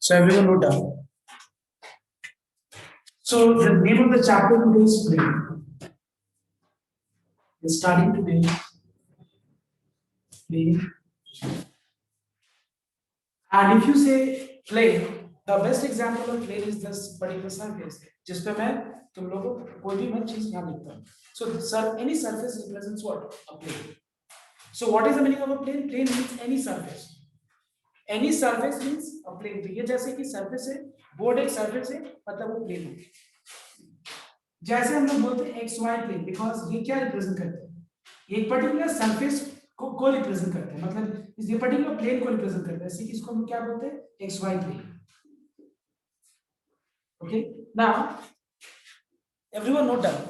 So everyone note down. So the name of the chapter today is plane. We're starting today. Plane. And if you say plane, the best example of plane is this particular surface. जिस पे मैं तुम लोगों को कोई भी मैं चीज यहाँ लिखता हूँ. So any surface represents what? A plane. So what is the meaning of a plane? Plane means any surface. Any surface means a plane. तो ये जैसे कि surface है, board एक surface है, मतलब वो plane है. जैसे हम लोग बोलते हैं एक्स वाई प्लेन, बिकॉज ये क्या रिप्रेजेंट करते हैं? ये एक पर्टिकुलर सरफेस को रिप्रेजेंट करते हैं, मतलब ये पर्टिकुलर प्लेन को रिप्रेजेंट करते हैं. इसी इसको हम क्या बोलते हैं? X Y plane. Okay, now everyone note down.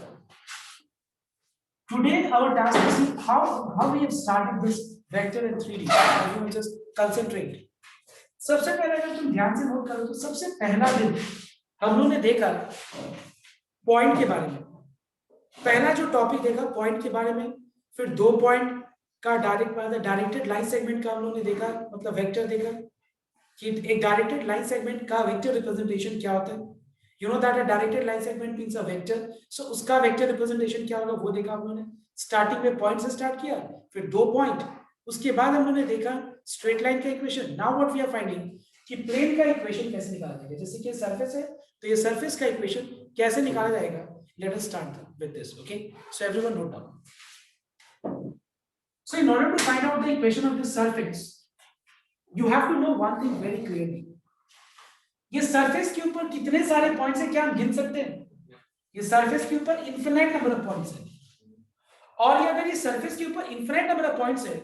Today our task is see how we have started this vector in 3D. Everyone just concentrate. सबसे पहले अगर तुम ध्यान से नोट करो तो सबसे पहला दिन हम लोगों ने देखा पॉइंट के बारे में. पहला जो टॉपिक देखा पॉइंट के बारे में, फिर दो पॉइंट का डायरेक्टेड लाइन सेगमेंट का हम लोगों ने देखा, मतलब वेक्टर देखा कि एक डायरेक्टेड लाइन सेगमेंट का वेक्टर रिप्रेजेंटेशन क्या होता है. You know that a directed line segment means a vector. So उसका वेक्टर रिप्रेजेंटेशन क्या होगा वो देखा हम लोगों ने. स्टार्टिंग में पॉइंट से स्टार्ट किया, फिर दो पॉइंट, उसके बाद हम लोगों ने देखा स्ट्रेट लाइन का equation. Now what we are finding कि प्लेन का इक्वेशन कैसे निकाला जाएगा. जैसे कि सरफेस है तो ये सरफेस का इक्वेशन कैसे निकाला जाएगा. Let us start with this. Okay, so everyone note down. So in order to find out the equation of this surface, you have to know one thing very clearly. ये surface के ऊपर कितने सारे points हैं क्या हम गिन सकते हैं? ये सरफेस के ऊपर इनफिनिट नंबर ऑफ पॉइंट्स हैं. और ये अगर ये सरफेस के ऊपर इनफिनिट नंबर ऑफ पॉइंट्स है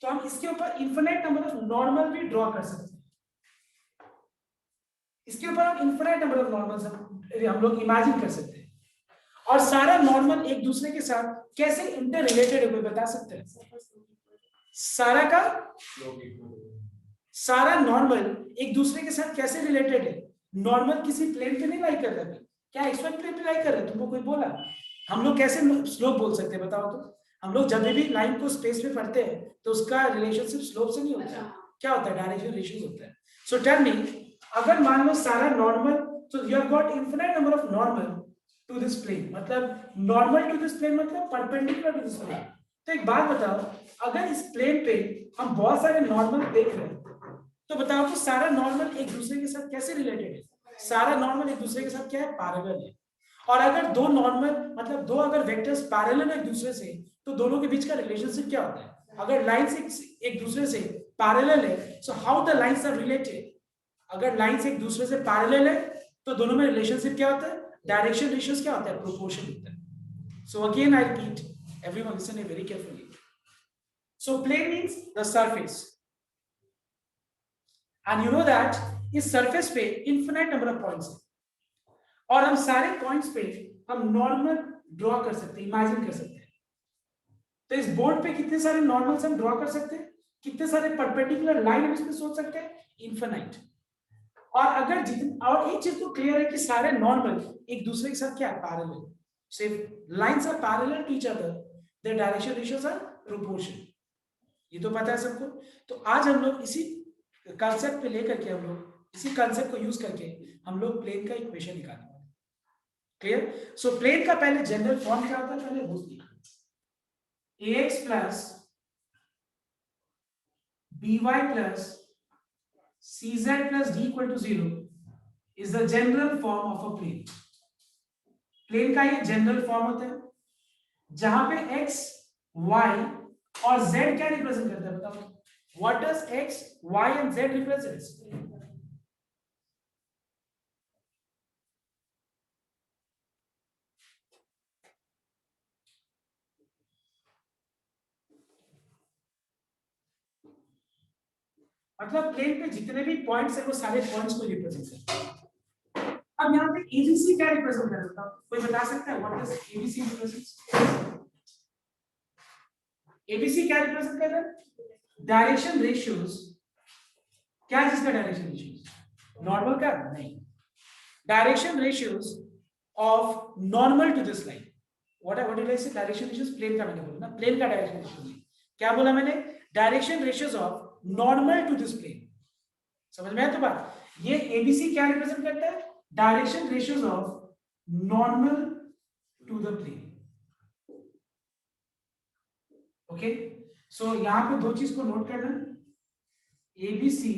तो हम इसके ऊपर इनफिनिट नंबर ऑफ नॉर्मल भी ड्रॉ कर सकते हैं. इसके ऊपर हम इनफिनिट नंबर ऑफ नॉर्मल्स हम लोग इमेजिन कर सकते हैं. और सारा नॉर्मल एक दूसरे के साथ कैसे इंटर रिलेटेड है कोई बता सकते हैं? सारा नॉर्मल एक दूसरे के साथ कैसे रिलेटेड है? नॉर्मल किसी प्लेन पे नहीं लाई कर रहा है. क्या एक्स-वाई प्लेन पे लाई कर रहा है? तुमको कोई बोला? हम लोग कैसे स्लोप बोल सकते हैं बताओ तो? हम लोग जब भी लाइन को स्पेस में पढ़ते हैं तो उसका रिलेशनशिप स्लोप से नहीं होता है. क्या होता है? डायरेक्शन रेशियो होता है. सो टेल मी, अगर मान लो सारा नॉर्मल, तो you have got infinite number of normal to this plane, मतलब नॉर्मल टू दिस प्लेन मतलब परपेंडिकुलर टू दिस प्लेन. तो एक बात बताओ, अगर इस प्लेन पे हम बहुत सारे नॉर्मल देख रहे हैं तो बताओ तो सारा नॉर्मल एक दूसरे के साथ कैसे रिलेटेड है? सारा नॉर्मल एक दूसरे के साथ क्या है? पैरेलल है. और अगर दो नॉर्मल मतलब दो अगर वेक्टर्स पैरेलल है एक दूसरे से तो दोनों के बीच का रिलेशनशिप क्या होता है? अगर लाइंस एक दूसरे से पैरेलल है, so how the lines are related? अगर लाइंस एक दूसरे से पैरेलल है तो दोनों में रिलेशनशिप क्या होता है? डायरेक्शन रेशियोस क्या होता है? प्रोपोर्शन होता है. So again I repeat, everyone listen very carefully. So plane means the surface, and you know that इस सरफेस पे इनफिनिट नंबर ऑफ पॉइंट्स है और हम सारे पॉइंट्स पे हम नॉर्मल ड्रॉ कर सकते हैं, इमेजिन कर सकते हैं. तो इस बोर्ड पे कितने सारे नॉर्मल्स हम ड्रॉ कर सकते हैं? कितने सारे परपेंडिकुलर लाइन हम इसमें सोच सकते हैं? इनफिनिट. और अगर और एक चीज तो क्लियर है कि सारे नॉर्मल एक दूसरे के साथ क्या है? Parallel. So if lines are parallel to each other, their direction ratios are proportional. ये तो पता है सबको. तो आज हम लोग इसी कांसेप्ट पे लेकर के हम लोग इसी कांसेप्ट को यूज करके हम लोग प्लेन का इक्वेशन निकालेंगे. क्लियर? सो प्लेन का पहले जनरल फॉर्म क्या होता है? पहले वो देखो. ax plus by plus cz plus d equal to 0 is the general form of a plane. Plane का ये जनरल फॉर्म होता है जहां पे x, y और z क्या रिप्रेजेंट करता है? बताओ, what does x, y and z represents? मतलब प्लेन पे जितने भी पॉइंट्स है वो सारे पॉइंट्स को रिप्रेजेंट करते हैं. अब यहाँ पे ABC क्या रिप्रेजेंट करता है? कोई बता सकता है? What does ABC represents? ABC क्या रिप्रेजेंट कर रहा है? Direction ratios. क्या है जिसका डायरेक्शन रेशियोज? नॉर्मल का नहीं. Direction ratios of normal to this line. What did I say? Direction ratios plane का मैंने बोला ना, प्लेन का डायरेक्शन रेशियोज. क्या बोला मैंने? Direction ratios of normal to this plane. समझ में आया तो बात? ये एबीसी क्या रिप्रेजेंट करता है? Direction ratios of normal to the plane. Okay, so यहां पे दो चीज को नोट करना, ABC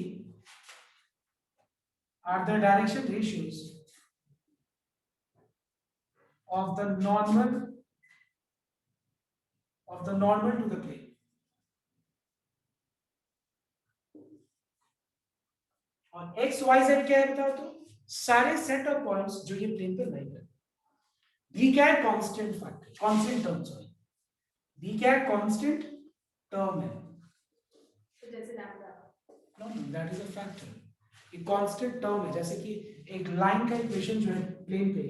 are the direction ratios of the normal to the plane. और x y z क्या है बताओ तो? सारे सेट ऑफ पॉइंट्स जो ये प्लेन पे लाई करते हैं। b क्या है? Constant factor, constant term, sorry, b क्या है? कांस्टेंट टर्म है, तो जैसे lambda, know that is a factor, ये कांस्टेंट टर्म है। जैसे कि एक लाइन का इक्वेशन जो है प्लेन पे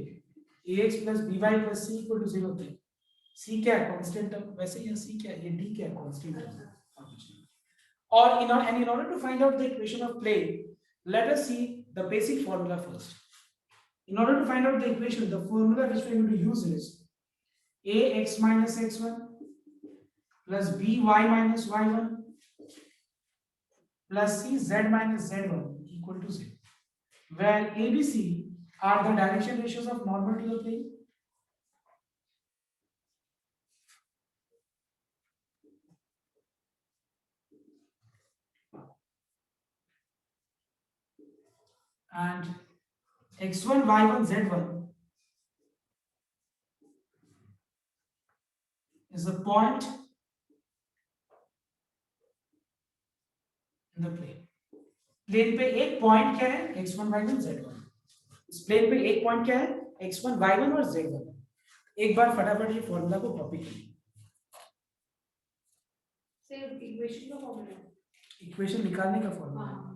ax plus by plus c equal to 0 होता है, c क्या है? कांस्टेंट टर्म, वैसे ही c क्या है? ये d क्या है? Constant term. और in order to find out the equation of plane, let us see the basic formula first. In order to find out the equation, the formula which we are going to use is ax minus x1 plus by minus y1 plus c minus z1 equal to 0, where ABC are the direction ratios of normal to the plane. And x1, y1, z1 is a point in the plane. Plane पे एक point क्या है? x1, y1, z1. इस plane पे एक point क्या है? x1, y1 और z1. एक बार फटाफट ये फॉर्मूला को कॉपी करिए। सिर्फ इक्वेशन का फॉर्मूला, इक्वेशन निकालने का formula.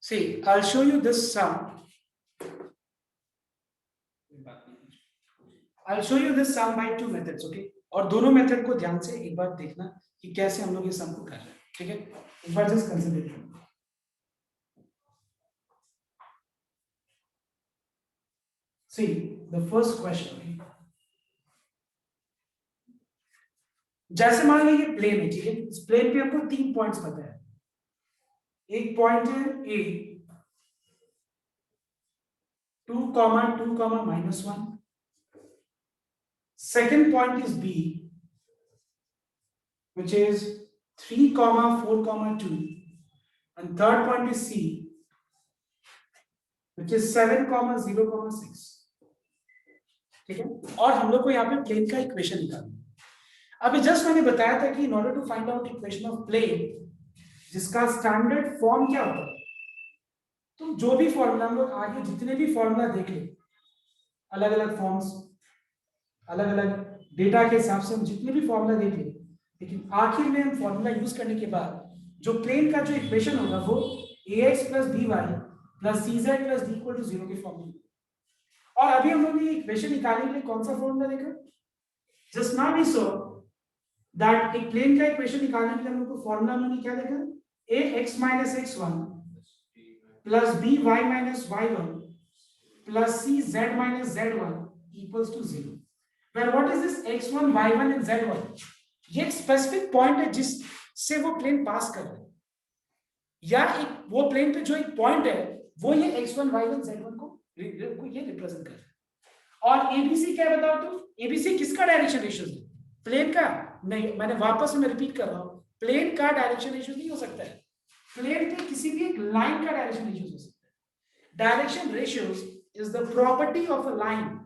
See, I'll show you this sum. I'll show you this sum by two methods, okay? और दोनों मेथड को ध्यान से एक बार देखना कि कैसे हम लोग ये सम को कर रहे हैं, ठीक है? एक बार जस्ट कंसीडर करो। See, the first question, okay? जैसे मान लीजिए ये प्लेन है, ठीक है? इस प्लेन पे आपको तीन पॉइंट्स पता है। एक पॉइंट है A 2, 2, -1. Second point is B, which is 3, 4, 2, and third point is C, which is 7, 0, 6. ठीक है? और हम लोग को यहाँ पे प्लेन का इक्वेशन निकालना। अभी जस्ट मैंने बताया था कि in order to find out equation of plane, जिसका स्टैंडर्ड फॉर्म क्या होता है, तो जो भी फॉर्मूला हम लोग आगे जितने भी फॉर्मूला देख ले, अलग अलग फॉर्म्स, अलग अलग डेटा के हिसाब से हम जितने भी फॉर्मूला देख ले, लेकिन आखिर में हम फॉर्मूला यूज करने के बाद जो प्लेन का जो इक्वेशन होगा वो ax plus by plus cz plus d equal to 0 के फॉर्म में। और अभी हम लोग ये इक्वेशन निकालने के लिए कौन सा फॉर्मूला देखा? Just now we saw that एक प्लेन का इक्वेशन निकालने के लिए हम लोग को फॉर्मूला में क्या देखा? ax minus x1 plus by minus y1 plus cz minus z1 equals to 0. Where what is this x1, y1 and z1? ये एक स्पेसिफिक पॉइंट है जिससे वो प्लेन पास कर रहा है, या एक वो प्लेन पे जो एक पॉइंट है वो ये x1, y1, z1 को ये रिप्रेजेंट कर रहा है। और एबीसी क्या बताओ तो? एबीसी किसका डायरेक्शन रेशियो है? प्लेन का नहीं, मैंने वापस में रिपीट कर रहा हूं, प्लेन का डायरेक्शन रेशियो नहीं हो सकता है, प्लेन पे किसी भी एक लाइन का डायरेक्शन रेशियो हो सकता है। Direction ratios is the property of a line.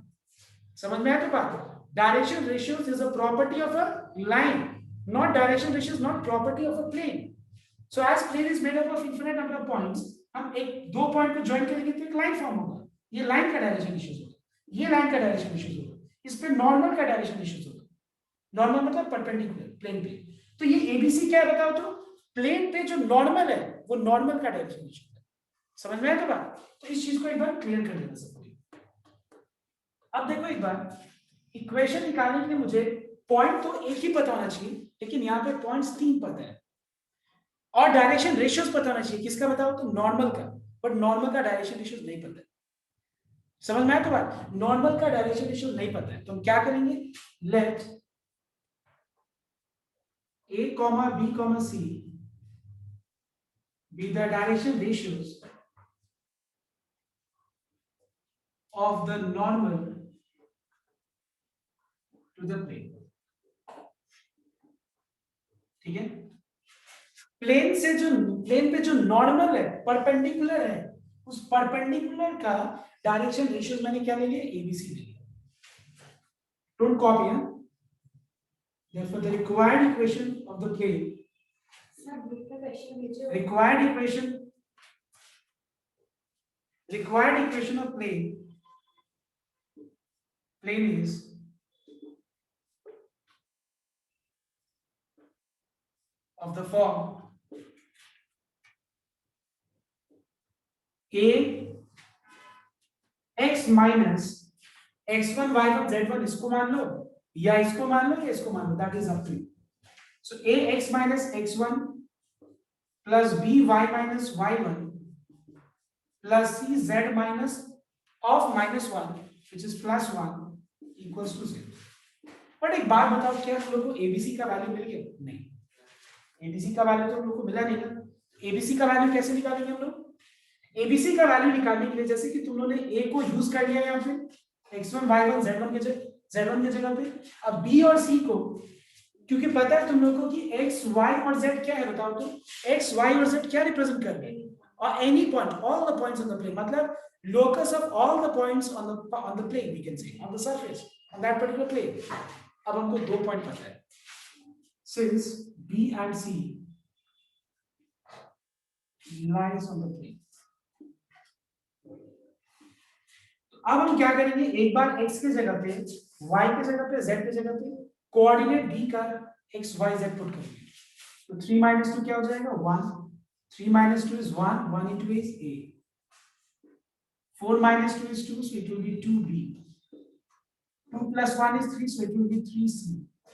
समझ में आया तो बात? Direction ratios is a property of a line, not direction ratios, not property of a plane. So as plane is made up of infinite number of points, हम एक दो point को join करेंगे तो एक लाइन फॉर्म होगा, ये line का डायरेक्शन रेशियोज होगा, ये लाइन का डायरेक्शन रेशियोज होगा, इस पे नॉर्मल का डायरेक्शन रेशियोज होगा। नॉर्मल मतलब परपेंडिकुलर प्लेन पे। तो ये एबीसी क्या है बताओ तो? प्लेन पे जो नॉर्मल है वो नॉर्मल का डायरेक्शन रेशियो है। समझ में आया तो बात? तो इस चीज को एक बार क्लियर कर लेना सबको। अब देखो एक बार इक्वेशन निकालने के लिए मुझे पॉइंट तो एक ही पता होना चाहिए, लेकिन यहाँ पे पॉइंट्स तीन पता है, और डायरेक्शन रेशियोज पता होना चाहिए। किसका बताओ तो? नॉर्मल का। बट नॉर्मल का डायरेक्शन रेशियो नहीं पता है। समझ में आया तो बात? नॉर्मल का डायरेक्शन रेशियो नहीं पता है तो हम क्या करेंगे, late a comma b comma c be the direction ratios of the normal to the plane। ठीक है, प्लेन से जो प्लेन पे जो नॉर्मल है, परपेंडिकुलर है, उस परपेंडिकुलर का डायरेक्शन रेशियोज मैंने क्या ले लिया, एबीसी ले लिया। डोंट कॉपी, हां। therefore the required equation of the plane, required equation of plane is of the form a x minus x1 y1 z1, इसको मान लो या इसको मान लो या इसको मान लो, that is up to you. So a x minus x1 plus b y minus y1 plus c z minus of -1 which is +1 equals to 0। But एक बात बताओ, क्या हम लोग को एबीसी का वैल्यू मिल गया? नहीं, एबीसी का वैल्यू तो हम लोग को मिला नहीं ना। एबीसी का वैल्यू कैसे निकालेंगे हम लोग? एबीसी का वैल्यू निकालने के लिए जैसे कि तुम लोगों ने ए को यूज कर लिया यहाँ पे x1 y1 z1 के जगह पे, अब b और c को, क्योंकि पता है तुम लोगों को कि x y और z क्या है, बताओ तो। x y और z क्या रिप्रेजेंट कर रहे हैं? और any point, all the points on the plane, मतलब locus of all the points on the plane, we can say on the surface on that particular plane। अब हमको दो पॉइंट पता है, since b and c lies on the plane। अब हम क्या करेंगे, एक बार x के जगह पे, y के जगह पे, z के जगह पे कोऑर्डिनेट b का x y z पुट करेंगे। तो 3 minus 2 क्या हो जाएगा, 1। 3 minus 2 is 1, 1 into a is a। 4 minus 2 is 2, so it will be 2b। 2 plus 1 is 3, so it will be 3c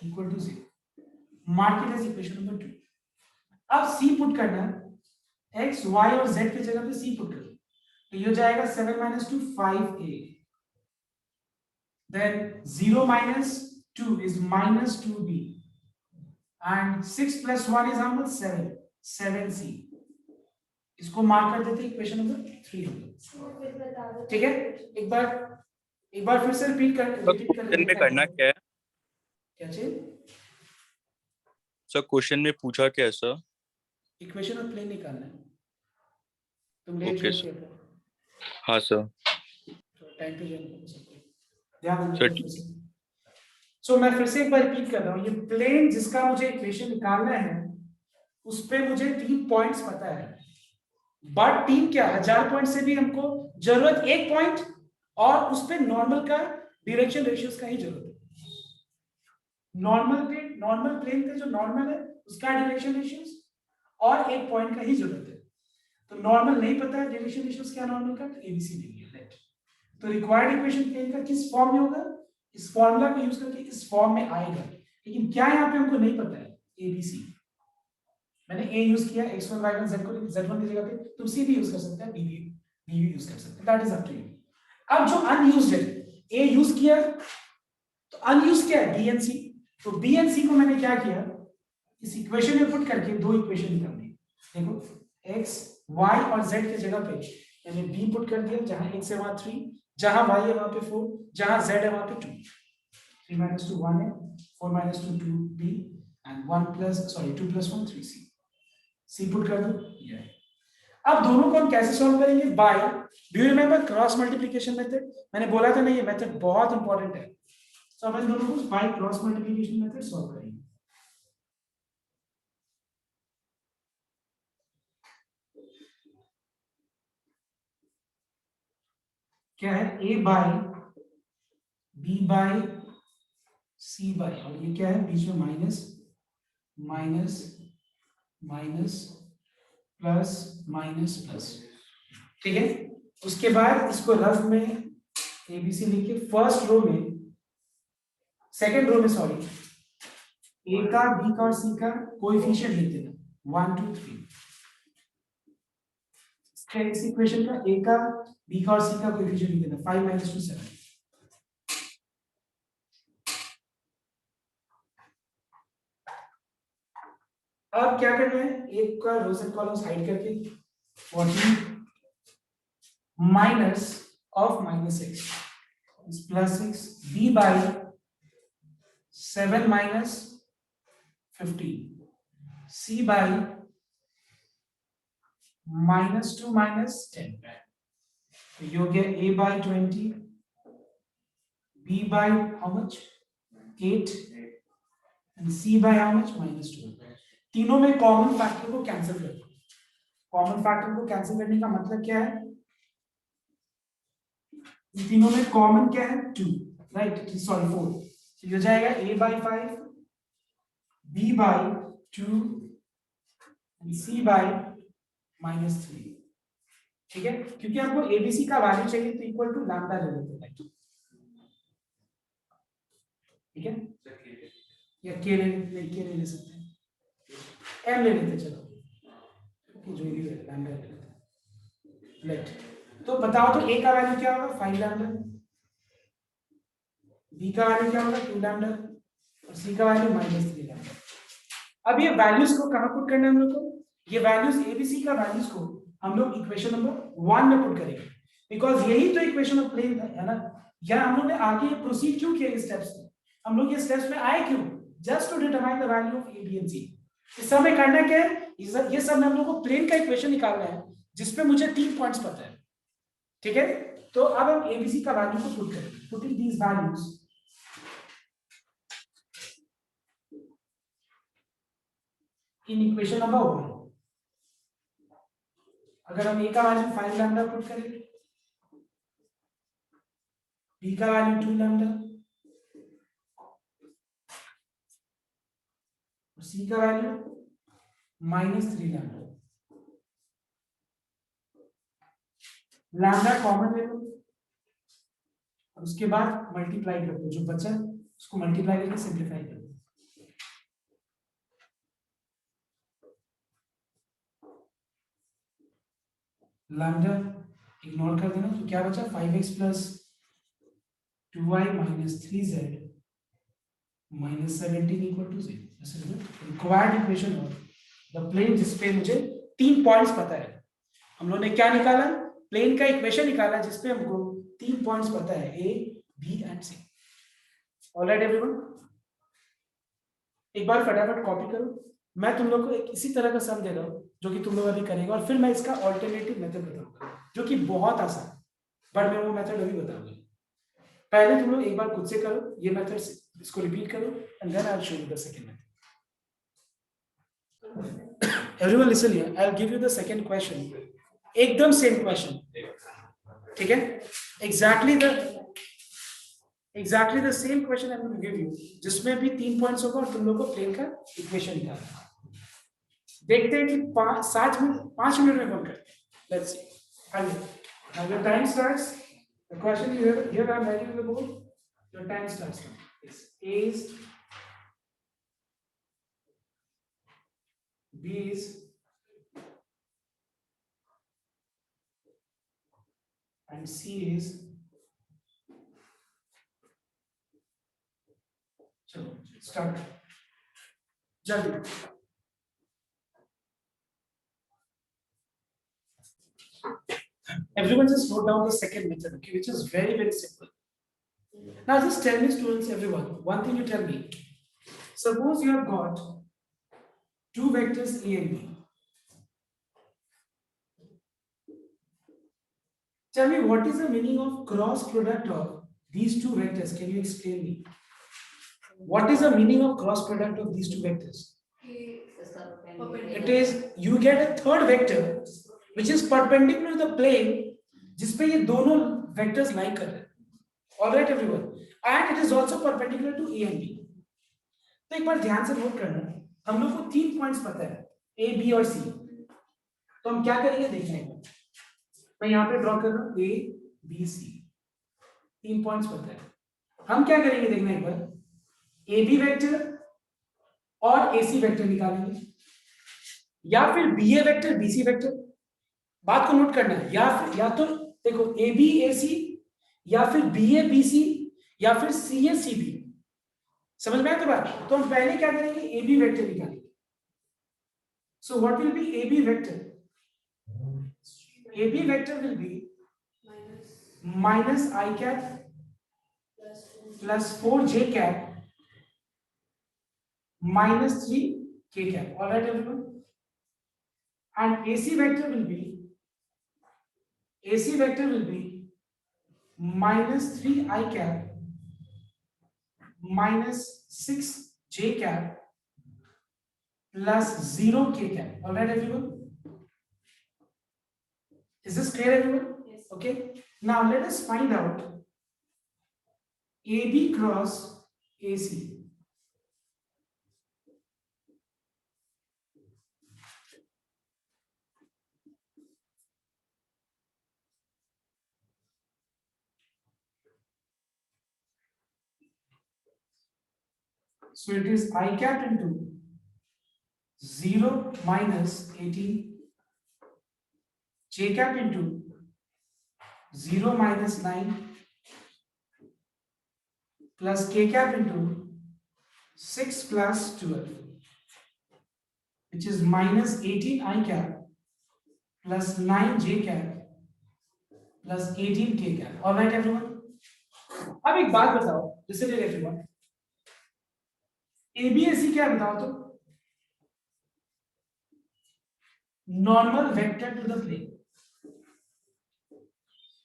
equal to 0। Mark it as equation number 2। अब c put करना, x y और z की जगह पे c put करना, तो ये हो जाएगा 7 minus 2 5a। then 0 minus 2 is minus 2b and 6 plus 1 is how much, 7, 7c। इसको मार्क कर देते हैं इक्वेशन नंबर 3 होगा। ठीक है, एक बार फिर से रिपीट कर क्वेश्चन में करना क्या है क्या चीज सर? क्वेश्चन में पूछा क्या है सर? इक्वेशन ऑफ प्लेन निकालना है। तुम लेट ओके ज्वाइन सर। किया था हाँ सर। तो टाइम पे ज्वाइन कर सकते हो, ध्यान सर, रखना फिर से। सो मैं फिर से एक बार रिपीट कर रहा हूँ, ये प्लेन जिसका मुझे इक्वेशन निकालना है उस पे मुझे 3 पॉइंट्स पता है, बट 3 क्या, 1000 पॉइंट से भी हमको जरूरत एक पॉइंट और उस पे नॉर्मल का डायरेक्शन रेशियोज का ही जरूरत है। नॉर्मल प्लेन पे जो नॉर्मल है उसका डायरेक्शन रेशियोज और एक पॉइंट का ही जरूरत है। तो नॉर्मल नहीं पता है, डायरेक्शन रेशियोज क्या नॉर्मल का, तो एबीसी ले लिया, राइट। तो रिक्वायर्ड इक्वेशन प्लेन का किस फॉर्म में होगा, इस फॉर्मूला को यूज करके इस फॉर्म में आएगा। लेकिन क्या यहाँ पे हमको नहीं पता है, एबीसी। मैंने ए यूज किया, x1 y1 z1 की जगह पे, तुम सी भी यूज कर सकते हैं, बी भी यूज कर सकते हैं, that is up to you. अब जो अनयूज्ड है, ए यूज किया तो अनयूज्ड क्या है, बी एंड सी। तो बी एंड सी को मैंने क्या किया, इस इक्वेशन में पुट करके दो इक्वेशन निकाल दी। देखो x y और z की जगह पे मैंने b पुट कर दिया, जहां x है वहां 3, जहां y है वहां पे 4, जहां z है वहां पे 2। 3 minus 2 1 है, 4 minus 2 2b and 2 plus 1 3c। C put कर दो, ये। अब दोनों को हम कैसे सॉल्व करेंगे, by, do you remember cross multiplication method? मैंने बोला था ना ये मेथड बहुत इंपॉर्टेंट है। तो हम इन दोनों को by cross multiplication method solve करेंगे। क्या है, a by b by c by, और ये क्या है बीच में minus minus minus plus minus plus. ठीक है, उसके बाद इसको रफ में एबीसी लिख के फर्स्ट रो में, सेकंड रो में सॉरी, ए का बी का और सी का कोएफिशिएंट लिख देना 1 2 3। इस इक्वेशन का a का b का और c का कोएफिशिएंट लिख देना 5 - 2 7। अब क्या करना है, एक का रोज एंड कॉलम्स हाइड करके 14 minus of -6 is +6 b by 7 minus 15 c by -2 minus 10। तो ये हो गया a by 20 b by how much 8 and c by how much -2। तीनों में कॉमन फैक्टर को कैंसिल कर दो। कॉमन फैक्टर को कैंसिल करने का मतलब क्या है, इन तीनों में कॉमन क्या है 2, राइट, सॉरी 4। तो ये हो जाएगा a by 5 b by 2 and c by -3। ठीक है, क्योंकि हमको abc का वैल्यू चाहिए तो इक्वल टू लैम्डा ले लेते हैं। ठीक है, या k ले सकते हैं, m ले लेते, चलो जो भी है लैम्डा ले लेते हैं। लेट तो बताओ तो a का वैल्यू क्या होगा 5 लैम्डा, b का वैल्यू क्या होगा 2 लैम्डा और c का वैल्यू -3 लैम्डा। अब ये वैल्यूज को कहां पुट करना है हम लोग को, ये वैल्यूज abc का वैल्यूज को हम लोग इक्वेशन नंबर 1 में पुट करेंगे, बिकॉज यही तो इक्वेशन ऑफ प्लेन है ना। या हम लोग ने आगे प्रोसीड क्यों किया, इस स्टेप्स में हम लोग ये स्टेप्स में आए क्यों, just to determine the value of a b and c। इस सब में करना क्या है, ये सब में हम लोग को प्लेन का इक्वेशन निकालना है जिसपे मुझे 3 पॉइंट्स पता है। ठीक है, तो अब हम abc का वैल्यू को पुट करेंगे, putting these values in equation number 1। अगर हम a का वैल्यू 5 लैम्डा पुट करें, b का वैल्यू 2 लैम्डा और c का वैल्यू -3 लैम्डा, लैम्डा कॉमन ले लो और उसके बाद मल्टीप्लाई कर दो, जो बचा उसको मल्टीप्लाई करके सिंपलीफाई कर दो। लैम्डा इग्नोर कर देना, तो क्या बचा 5x + 2y - 3z - 17 = 0। Required equation of the plane जिसपे मुझे 3 पॉइंट्स पता है। हम लोगों ने क्या निकाला, प्लेन का इक्वेशन निकाला जिसपे हमको 3 पॉइंट्स पता है, a b and c। Alright everyone, एक बार फटाफट कॉपी करो, मैं तुम लोग को एक इसी तरह का सम दे रहा हूं जो कि तुम लोग अभी करेंगे, और फिर मैं इसका ऑल्टरनेटिव मेथड बताऊंगा जो कि बहुत आसान है, बट मैं वो मेथड अभी बताऊंगा। पहले तुम लोग एक बार खुद से करो ये मेथड से, इसको रिपीट करो and then I will show you the second method. Everyone listen here, I will give you the second question, एकदम सेम क्वेश्चन। ठीक है, exactly the same question I will give you, जिसमें भी 3 points होगा और तुम लोग को प्लेन का इक्वेशन निकालना है। देखते हैं कि 5 मिनट में कौन करते हैं। Let's see, now your time starts, the question here I'm writing on the board, your time starts now. A's, B's and C's। चलो स्टार्ट जल्दी। Everyone just note down the second method, okay, which is very simple. Now just tell me, students, everyone, one thing you tell me. Suppose you have got 2 vectors a and b. Tell me what is the meaning of cross product of these 2 vectors. Can you explain me? What is the meaning of cross product of these 2 vectors? It is you get a third vector which is perpendicular to the plane जिसपे ये दोनों vectors lie कर रहे हैं। Alright everyone, and it is also perpendicular to A and B। तो एक बार ध्यान से नोट करना, हम लोग को 3 पॉइंट्स पता है A, B और C। तो हम क्या करेंगे देखना है, मैं यहाँ पे ड्रॉ कर रहा हूँ A, B, C, 3 पॉइंट्स पता है। हम क्या करेंगे देखना एक बार, AB वेक्टर और AC वेक्टर निकालेंगे, या फिर BA वेक्टर BC वेक्टर बात को नोट करना है, या तो देखो ए बी ए सी, या फिर बी ए बी सी, या फिर सी ए सी बी। समझ में आया तो बात? तो हम पहले क्या करेंगे, ए बी वेक्टर निकालेंगे। So what will be A B vector? A B vector will be minus I cap plus 4j cap minus 3k cap. All right, everyone. And AC vector will be minus 3I cap minus 6j cap plus 0k cap. All right, everyone. Is this clear, everyone? Yes. Okay. Now let us find out AB cross AC. So it is I cap into 0 minus 18, J cap into 0 minus 9 plus K cap into 6 plus 12, which is minus 18 I cap plus 9 J cap plus 18 K cap. All right, everyone. अब एक बात बताओ, listen to everyone. ABAC क्या बताओ तो? Normal vector to the plane.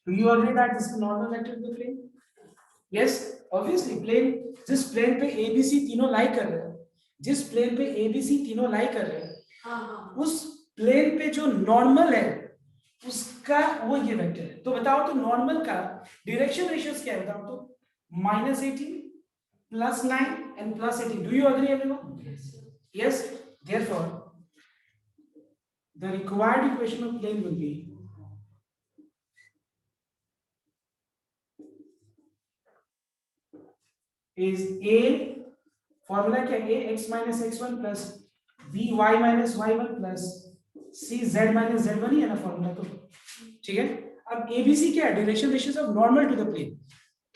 Do you agree that this is normal vector to the plane? Yes, obviously plane, जिस plane पे ABC तीनों लाई कर रहे हैं, जिस plane पे ABC तीनों लाई कर रहे हैं, हाँ उस plane पे जो normal है उसका वो ये वेक्टर है। तो बताओ तो नॉर्मल का डायरेक्शन रेशियोस क्या है बताओ तो? -18 +9 and +18. Do you agree, everyone? Yes. Therefore, the required equation of plane will be is A, formula क्या है? A x minus x1 plus B y minus y1 plus C z minus z1 ही है ना formula तो, ठीक है। अब ABC क्या है? Direction ratios of normal to the plane.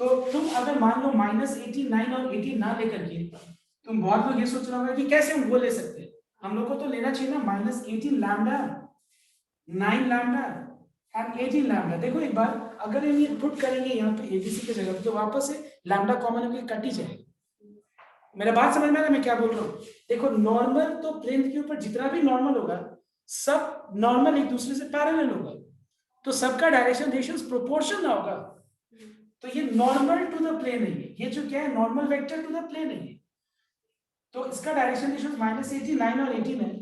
तो तुम अगर मान लो -89 और 18 ना लेकर के, तुम बहुत लोग ये सोच रहे होंगे कि कैसे हम वो ले सकते हैं। हम लोग को तो लेना चाहिए ना -18 लैम्डा, 9 लैम्डा एंड 18 लैम्डा। देखो एक बार अगर हम ये पुट करेंगे यहाँ पे ABC की जगह पे, तो वापस से लैम्डा कॉमन होकर कट ही जाएगा। मेरा बात समझ में आ रहा है मैं क्या बोल रहा हूँ? देखो नॉर्मल तो प्लेन के ऊपर जितना भी नॉर्मल होगा, सब नॉर्मल एक दूसरे से पैरेलल होगा, तो सबका डायरेक्शन रेशियोस प्रोपोर्शनल ना होगा। तो ये नॉर्मल टू द प्लेन है, ये जो क्या है normal vector to the plane है। तो इसका डायरेक्शन रेशियोस -89 और 18 है।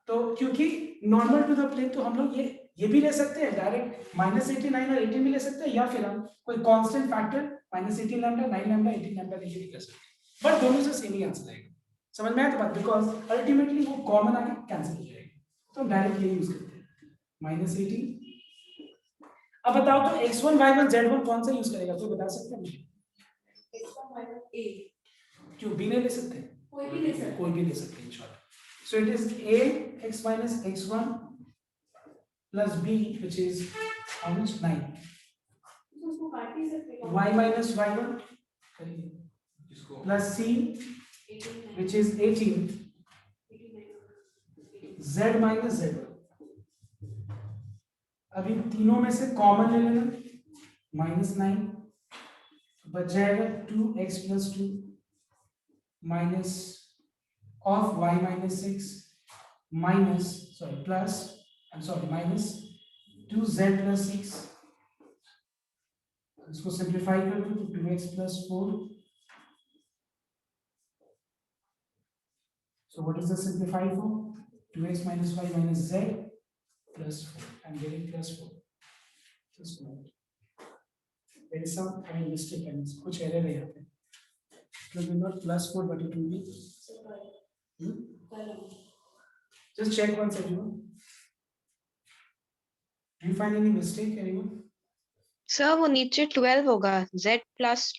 तो क्योंकि नॉर्मल टू द प्लेन, तो हम लोग ये भी ले सकते हैं डायरेक्ट, -89 और 18 भी ले सकते हैं, या फिर हम कोई constant factor -18 lambda, 9 lambda, 18 lambda लेके भी कर सकते हैं। बट दोनों से सेम ही आंसर आएगा। समझ में आया तो बात? बिकॉज अल्टीमेटली वो कॉमन आके कैंसिल हो जाएगा, तो हम डायरेक्ट ये यूज करते हैं -18। अब बताओ तो x1 y1 z1 कौन सा यूज करेगा? तो बता सकते हैं मुझे? x1 minus a क्यों b नहीं ले सकते? कोई भी ले सकते हैं। कोई भी ले सकते हैं short. So it is a x minus x1 plus b which is how much 9 तो उसको काट नहीं सकते क्या? y minus y1 करिए plus c 18 which is 18 z minus z1। अभी तीनों में से कॉमन ले लेना, -9 बच जाएगा 2x plus 2 minus of y minus 6 minus plus minus 2z plus 6। इसको सिंप्लीफाई कर दो तो 2x plus 4। So what is the simplify for? 2x minus y minus z plus 4. I'm getting plus 4. Just a moment. There is some mistake and कुछ error है यहाँ पे। It will be not plus 4 but it will be just check once everyone. Do you find any mistake anyone? Sir वो नीचे 12 होगा, z plus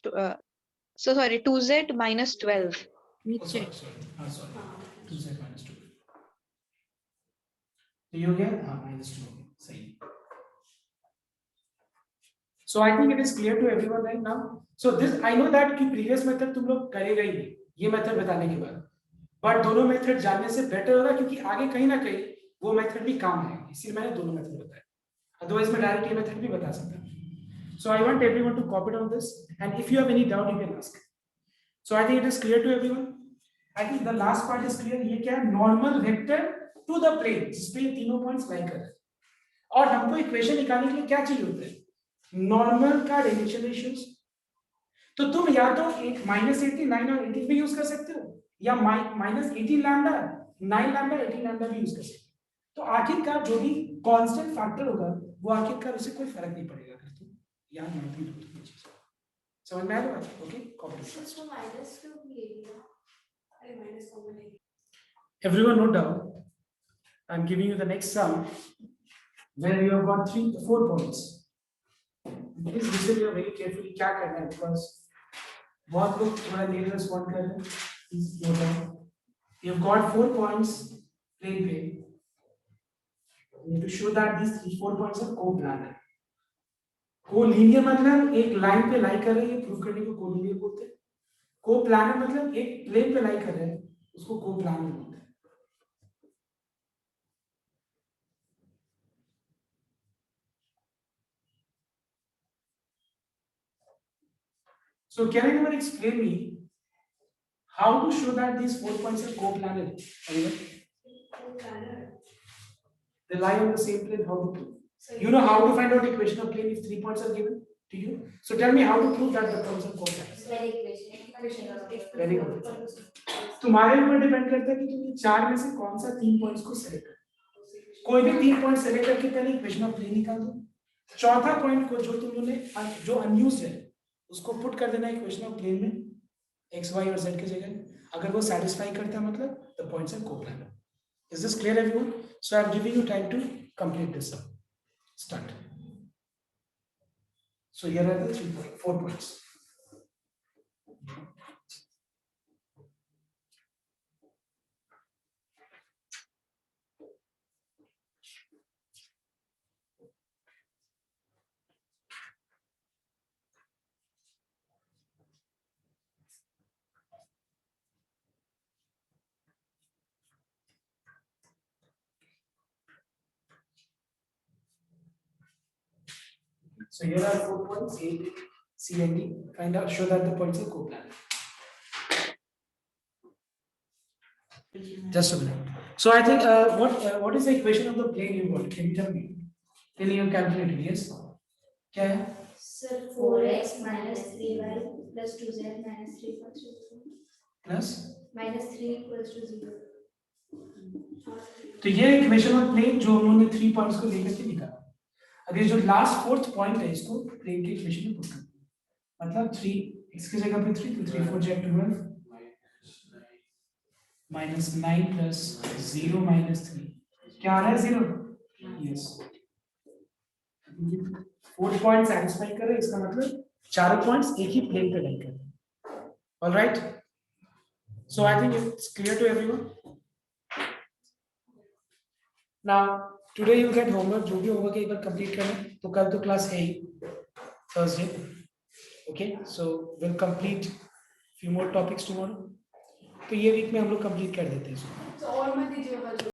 2z minus 12 Oh, नीचे। sorry. 2z minus 2। तो ये हो गया, हाँ -2 हो गया, सही। So I think it is clear to everyone right now. So this I know that कि previous method तुम लोग करेगा ही नहीं ये method बताने के बाद, but दोनों method जानने से better होगा क्योंकि आगे कहीं ना कहीं वो method भी काम आएगा, इसलिए मैंने दोनों method बताए. Otherwise मैं direct ये method भी बता सकता हूँ. So I want everyone to copy down this, and if you have any doubt, you can ask. So I think it is clear to everyone. I think the last part is clear. ये क्या है? Normal vector to the plane, जिसपे ये तीनों points lie कर रहे हैं. और हमको इक्वेशन निकालने के लिए क्या चाहिए होता है? नॉर्मल का डायरेक्शन रेशियोज. तो तुम या तो एक -89 और 18 भी यूज कर सकते हो, या -18 लैम्डा 9 लैम्डा 18 लैम्डा भी यूज कर सकते हो. तो आखिरकार जो भी कांस्टेंट फैक्टर होगा वो आखिरकार उससे कोई फर्क नहीं पड़ेगा अगर तुम याद नहीं रखती तो ये चीज. समझ में आ रहा है? Okay, copy. इसको माइनस क्यों किए दिया? अरे माइनस कॉमन है. Everyone note down. I'm giving you the next sum where you have got 4 points. Please listen here very carefully. क्या करना है? Because बहुत लोग थोड़ा देर में respond कर रहे हैं. Please note down. You have got 4 points plane पे. You need to show that these 4 points are co-planar. Co-linear मतलब एक लाइन पे लाई कर रहे हैं, प्रूव करने को co-linear बोलते हैं. Co-planar मतलब एक प्लेन पे लाई कर रहे हैं, उसको co-planar बोलते हैं. So can anyone explain me how to show that these 4 points are co-planar? Anyone? Co-planar. They lie on the same plane. How to prove? So You know how to find out equation of plane if 3 points are given to you? So tell me how to prove that the points are co-planar. very equation of Very good. तुम्हारे ऊपर depend करता है कि तुम ये 4 में से कौन सा 3 पॉइंट्स को सेलेक्ट करो. कोई भी 3 पॉइंट सेलेक्ट करके पहले इक्वेशन ऑफ प्लेन निकाल दो. चौथा पॉइंट को जो तुमने जो अनयूज्ड है उसको पुट कर देना इक्वेशन ऑफ प्लेन में x y और z की जगह. अगर वो सैटिस्फाई करता है मतलब the points are coplanar. Is this clear everyone? So I am giving you time to complete this sum. Start. So here are the 4 पॉइंट्स. So here are 4 points A, B, C and D. Find out, show that the points are coplanar. Just a minute. So I think what is the equation of the plane you got? Can you tell me? Can you calculate it? Yes. क्या है? Sir, 4x minus 3y plus 2z minus 3 equals to 0. Plus. Minus 3 equals to 0. तो ये equation of plane जो उन्होंने 3 points को लेकर के निकाला. अब ये जो लास्ट 4th पॉइंट है इसको प्लेन के इक्वेशन में पुट कर दो. मतलब 3 x की जगह पे 3 तो 3 4 जा 12 minus 9 plus 0 minus 3 क्या आ रहा है 0. यस. 4 पॉइंट सैटिस्फाई कर रहे हैं, इसका मतलब चारों पॉइंट्स एक ही प्लेन पे लाई कर रहे हैं. Alright. So I think it's clear to everyone. Now today you get homework. जो भी होमवर्क एक बार कंप्लीट करें. तो कल तो क्लास है ही, Thursday. Okay, so will complete few more topics tomorrow. तो ये वीक में हम लोग कंप्लीट कर देते हैं. तो और मत दीजिएगा.